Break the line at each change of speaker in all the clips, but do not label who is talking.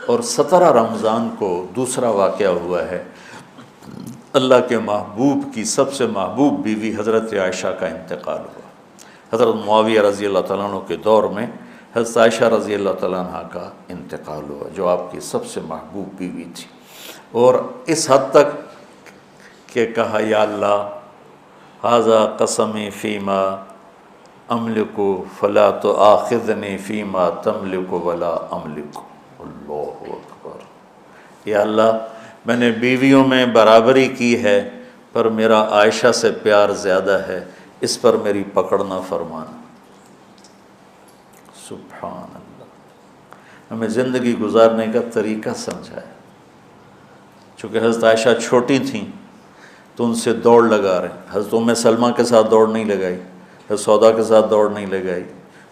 اور 17 رمضان کو دوسرا واقعہ ہوا ہے، اللہ کے محبوب کی سب سے محبوب بیوی حضرت عائشہ کا انتقال ہوا۔ حضرت معاویہ رضی اللہ تعالیٰ عنہ کے دور میں حضرت عائشہ رضی اللہ تعالیٰ عنہ کا انتقال ہوا، جو آپ کی سب سے محبوب بیوی تھی، اور اس حد تک کہ کہا یا اللہ ھذا قسمی فیما املک فلا تؤاخذنی فیما تملک ولا املک۔ اللہ اکبر۔ یا اللہ میں نے بیویوں میں برابری کی ہے، پر میرا عائشہ سے پیار زیادہ ہے، اس پر میری پکڑ نہ فرمانا۔ سبحان اللہ۔ ہمیں زندگی گزارنے کا طریقہ سمجھایا۔ چونکہ حضرت عائشہ چھوٹی تھیں تو ان سے دوڑ لگا رہے ہیں۔ حضرت ام سلمہ کے ساتھ دوڑ نہیں لگائی، حضرت سودا کے ساتھ دوڑ نہیں لگائی،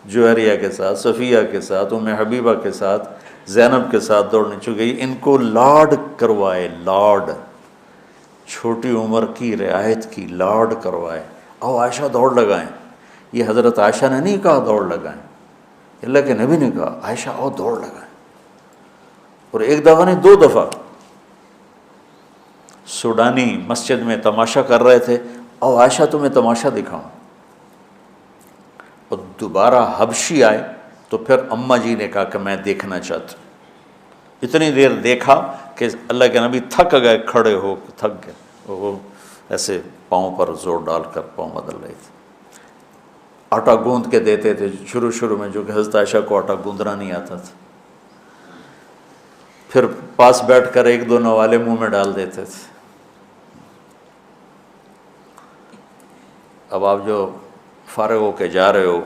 جویریہ کے ساتھ، صفیہ کے ساتھ، ام حبیبہ کے ساتھ، زینب کے ساتھ دوڑ نہیں چکی۔ ان کو لاڈ کروائے، لاڈ، چھوٹی عمر کی رعایت کی، لاڈ کروائے۔ او عائشہ دوڑ لگائیں۔ یہ حضرت عائشہ نے نہیں کہا دوڑ لگائیں، اللہ کے نبی نے کہا عائشہ او دوڑ لگائیں۔ اور ایک دفعہ نہیں، 2 دفعہ سوڈانی مسجد میں تماشا کر رہے تھے، او عائشہ تمہیں تماشا دکھاؤں۔ اور دوبارہ حبشی آئے تو پھر اماں جی نے کہا کہ میں دیکھنا چاہتا ہوں۔ اتنی دیر دیکھا کہ اللہ کے نبی تھک گئے، کھڑے ہو کے تھک گئے، وہ ایسے پاؤں پر زور ڈال کر پاؤں بدل رہے تھے۔ آٹا گوندھ کے دیتے تھے شروع میں، جو کہ حضرت عائشہ کو آٹا گوندنا نہیں آتا تھا، پھر پاس بیٹھ کر 1-2 نوالے منہ میں ڈال دیتے تھے۔ اب آپ جو فارغ ہو کے جا رہے ہو،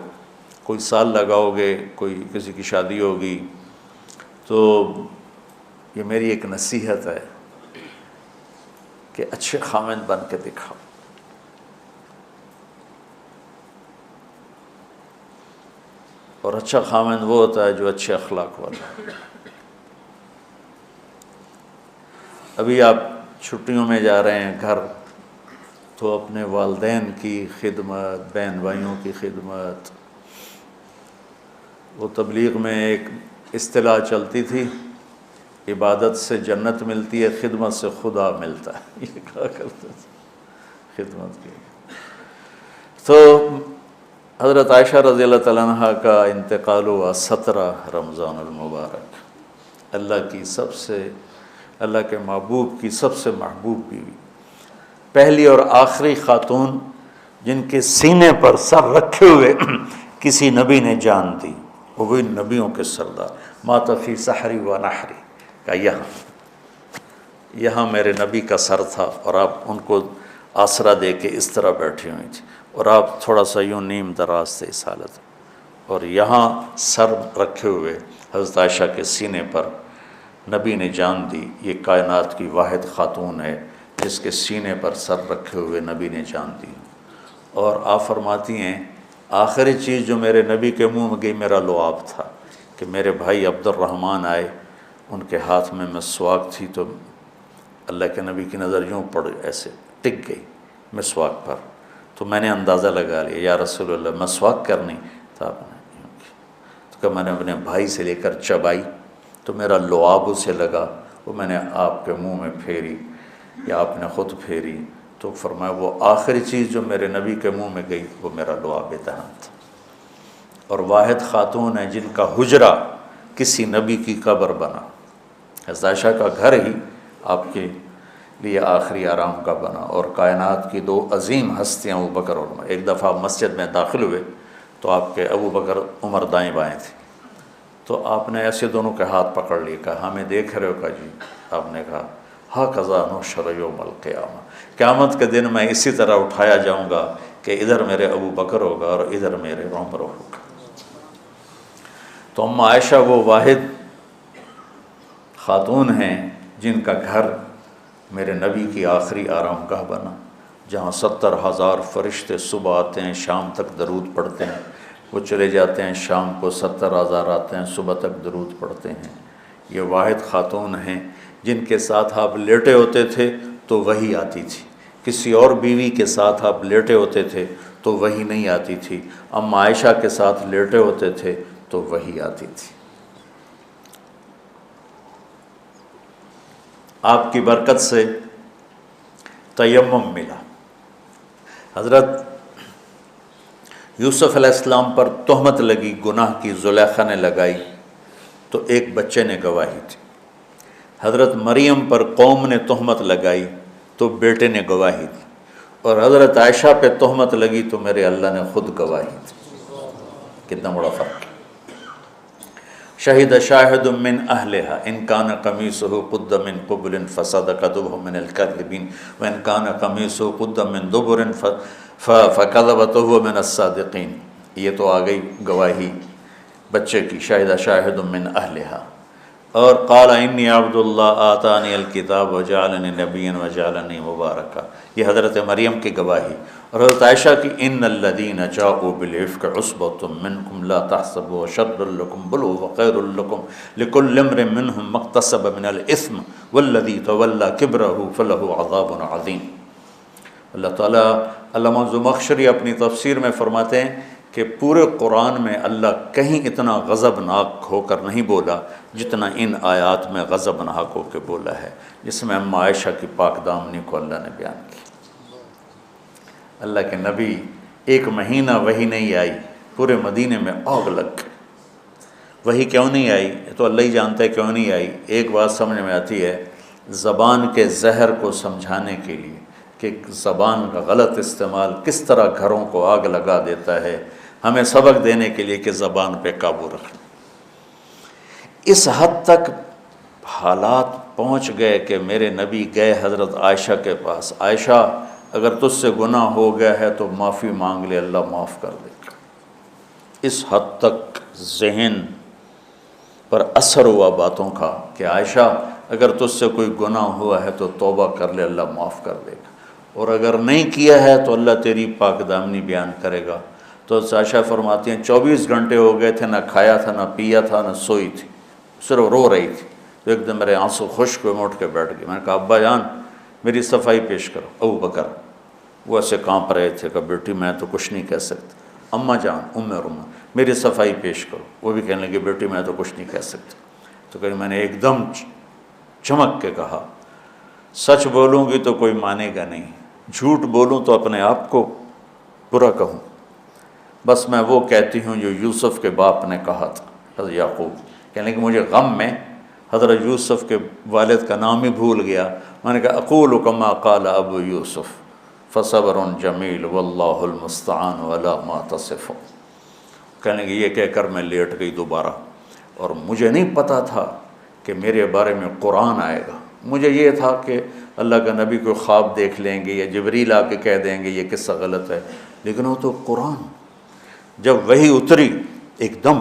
کوئی سال لگاؤ گے، کوئی کسی کی شادی ہوگی، تو یہ میری ایک نصیحت ہے کہ اچھے خامند بن کے دکھاؤ۔ اور اچھا خامند وہ ہوتا ہے جو اچھے اخلاق والا ہے۔ ابھی آپ چھٹیوں میں جا رہے ہیں گھر، تو اپنے والدین کی خدمت، بہن بھائیوں کی خدمت۔ وہ تبلیغ میں ایک اصطلاح چلتی تھی، عبادت سے جنت ملتی ہے، خدمت سے خدا ملتا ہے، یہ کہا کرتے تھے خدمت کی۔ تو حضرت عائشہ رضی اللہ تعالیٰ عنہ کا انتقال ہوا 17 رمضان المبارک۔ اللہ کے محبوب کی سب سے محبوب بیوی، پہلی اور آخری خاتون جن کے سینے پر سر رکھے ہوئے کسی نبی نے جان دی، وہ بھی نبیوں کے سردار۔ مات فی سحری و نحری، کہ یہاں میرے نبی کا سر تھا، اور آپ ان کو آسرا دے کے اس طرح بیٹھی ہوئی تھی، اور آپ تھوڑا سا یوں نیم دراز تھے اس حالت، اور یہاں سر رکھے ہوئے حضرت عائشہ کے سینے پر نبی نے جان دی۔ یہ کائنات کی واحد خاتون ہے جس کے سینے پر سر رکھے ہوئے نبی نے جان دی۔ اور آپ فرماتی ہیں آخری چیز جو میرے نبی کے منہ میں گئی میرا لعاب تھا، کہ میرے بھائی عبد الرحمن آئے، ان کے ہاتھ میں مسواک تھی، تو اللہ کے نبی کی نظر یوں پڑ ایسے ٹک گئی مسواک پر، تو میں نے اندازہ لگا لیا یا رسول اللہ مسواک کرنی، تو آپ نے یوں کی، تو کہ میں نے اپنے بھائی سے لے کر چبائی تو میرا لعاب اسے لگا، وہ میں نے آپ کے منہ میں پھیری یا آپ نے خود پھیری، تو فرمایا وہ آخری چیز جو میرے نبی کے منہ میں گئی وہ میرا لعاب دہن تھا۔ اور واحد خاتون ہے جن کا حجرہ کسی نبی کی قبر بنا۔ حضرت عائشہ کا گھر ہی آپ کے لیے آخری آرام کا بنا، اور کائنات کی 2 عظیم ہستیاں ابو بکر اور عمر۔ ایک دفعہ مسجد میں داخل ہوئے تو آپ کے ابو بکر عمر دائیں بائیں تھے، تو آپ نے ایسے دونوں کے ہاتھ پکڑ لیے، کہا ہمیں دیکھ رہے ہو؟ کہا جی۔ آپ نے کہا ہَکَذَا نُحْشَرُ یومَ الْقِیامہ، قیامت کے دن میں اسی طرح اٹھایا جاؤں گا کہ ادھر میرے ابو بکر ہوگا اور ادھر میرے عمر ہوگا۔ تو ام عائشہ وہ واحد خاتون ہیں جن کا گھر میرے نبی کی آخری آرام گاہ بنا، جہاں 70,000 فرشتے صبح آتے ہیں، شام تک درود پڑھتے ہیں، وہ چلے جاتے ہیں، شام کو 70,000 آتے ہیں، صبح تک درود پڑھتے ہیں۔ یہ واحد خاتون ہیں جن کے ساتھ آپ لیٹے ہوتے تھے تو وحی آتی تھی، کسی اور بیوی کے ساتھ آپ لیٹے ہوتے تھے تو وحی نہیں آتی تھی، ام عائشہ کے ساتھ لیٹے ہوتے تھے تو وحی آتی تھی۔ آپ کی برکت سے تیمم ملا۔ حضرت یوسف علیہ السلام پر تہمت لگی، گناہ کی، زلیخا نے لگائی تو ایک بچے نے گواہی دی۔ حضرت مریم پر قوم نے تہمت لگائی تو بیٹے نے گواہی دی، اور حضرت عائشہ پہ تہمت لگی تو میرے اللہ نے خود گواہی دی۔ کتنا بڑا فرق ہے۔ شہد شاہد من اہلہا ان کان قمیصہ قد من قبل فصدقت وہو من الکاذبین وان کان قمیصہ قد من دبر فکذبت وہو من الصادقین۔ یہ تو آ گئی گواہی بچے کی، شہد شاہد من اہلہا۔ اور قال انی عبد اللہ آتانی الکتاب وجعلنی نبیا وجعلنی مبارکا، یہ حضرت مریم کی گواہی۔ اور حضرت عائشہ کی ان الذین جاءوا بالعفک عصبۃ منکم لا تحسبوا شر لکم بل هو خیر لکم لکل امرئ منہم ما اکتسب من الاثم والذی تولى کبرہ فلہ عذاب عظیم۔ اللہ تعالیٰ، علامہ زمخشری اپنی تفسیر میں فرماتے ہیں کہ پورے قرآن میں اللہ کہیں اتنا غضبناک ہو کر نہیں بولا جتنا ان آیات میں غضبناک ہو کے بولا ہے، جس میں اما عائشہ کی پاک دامنی کو اللہ نے بیان کی۔ اللہ کے نبی ایک مہینہ وحی نہیں آئی، پورے مدینے میں آگ لگ گئی۔ وحی کیوں نہیں آئی تو اللہ ہی جانتا ہے کیوں نہیں آئی۔ ایک بات سمجھ میں آتی ہے، زبان کے زہر کو سمجھانے کے لیے کہ زبان کا غلط استعمال کس طرح گھروں کو آگ لگا دیتا ہے، ہمیں سبق دینے کے لیے کہ زبان پہ قابو رکھنا۔ اس حد تک حالات پہنچ گئے کہ میرے نبی گئے حضرت عائشہ کے پاس، عائشہ اگر تجھ سے گناہ ہو گیا ہے تو معافی مانگ لے، اللہ معاف کر دے گا۔ اس حد تک ذہن پر اثر ہوا باتوں کا کہ عائشہ اگر تجھ سے کوئی گناہ ہوا ہے تو توبہ کر لے، اللہ معاف کر دے گا، اور اگر نہیں کیا ہے تو اللہ تیری پاک دامنی بیان کرے گا۔ تو عائشہ فرماتی ہیں 24 گھنٹے ہو گئے تھے، نہ کھایا تھا، نہ پیا تھا، نہ سوئی تھی، صرف رو رہی تھی۔ تو ایک دم میرے آنسو خشک ہوئے، میں اٹھ کے بیٹھ گئی۔ میں نے کہا ابا جان میری صفائی پیش کرو۔ ابو بکر وہ ایسے کانپ رہے تھے کہ بیٹی میں تو کچھ نہیں کہہ سکتا۔ اماں جان ام رومان میری صفائی پیش کرو۔ وہ بھی کہنے لگے بیٹی میں تو کچھ نہیں کہہ سکتا۔ تو کہ میں نے ایک دم چمک کے کہا سچ بولوں گی تو کوئی مانے گا نہیں، جھوٹ بولوں تو اپنے آپ کو برا کہوں، بس میں وہ کہتی ہوں جو یوسف کے باپ نے کہا تھا، حضرت یعقوب۔ کہنے کہ مجھے غم میں حضرت یوسف کے والد کا نام ہی بھول گیا۔ میں نے کہا اقول کما قال ابو یوسف فصبر جمیل واللہ المستعان علی ما تصفون۔ کہنے کہ یہ کہہ کر میں لیٹ گئی دوبارہ، اور مجھے نہیں پتا تھا کہ میرے بارے میں قرآن آئے گا۔ مجھے یہ تھا کہ اللہ کا نبی کو خواب دیکھ لیں گے یا جبریل آ کے کہہ دیں گے یہ قصہ غلط ہے، لیکن وہ تو قرآن۔ جب وہی اتری ایک دم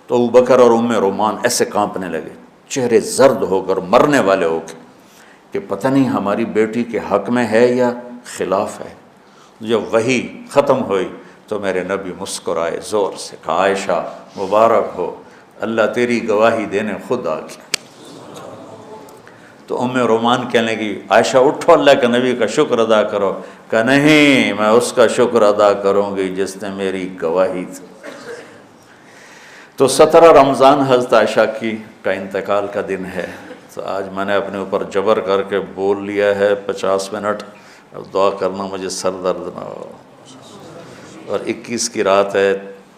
تو ابوبکر اور ام رومان ایسے کانپنے لگے، چہرے زرد ہو کر مرنے والے ہو کے کہ پتہ نہیں ہماری بیٹی کے حق میں ہے یا خلاف ہے۔ جب وہی ختم ہوئی تو میرے نبی مسکرائے زور سے، کہا عائشہ مبارک ہو، اللہ تیری گواہی دینے خود آ گیا۔ تو ام رومان کہنے لگی عائشہ اٹھو، اللہ کے نبی کا شکر ادا کرو۔ کہ نہیں، میں اس کا شکر ادا کروں گی جس نے میری گواہی دی۔ تو 17 رمضان حضرت عائشہ کی کا انتقال کا دن ہے۔ تو آج میں نے اپنے اوپر جبر کر کے بول لیا ہے 50 منٹ، اب دعا کرنا مجھے سر درد نہ ہو۔ اور 21 کی رات ہے،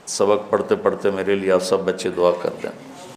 سبق پڑھتے پڑھتے میرے لیے آپ سب بچے دعا کر دیں۔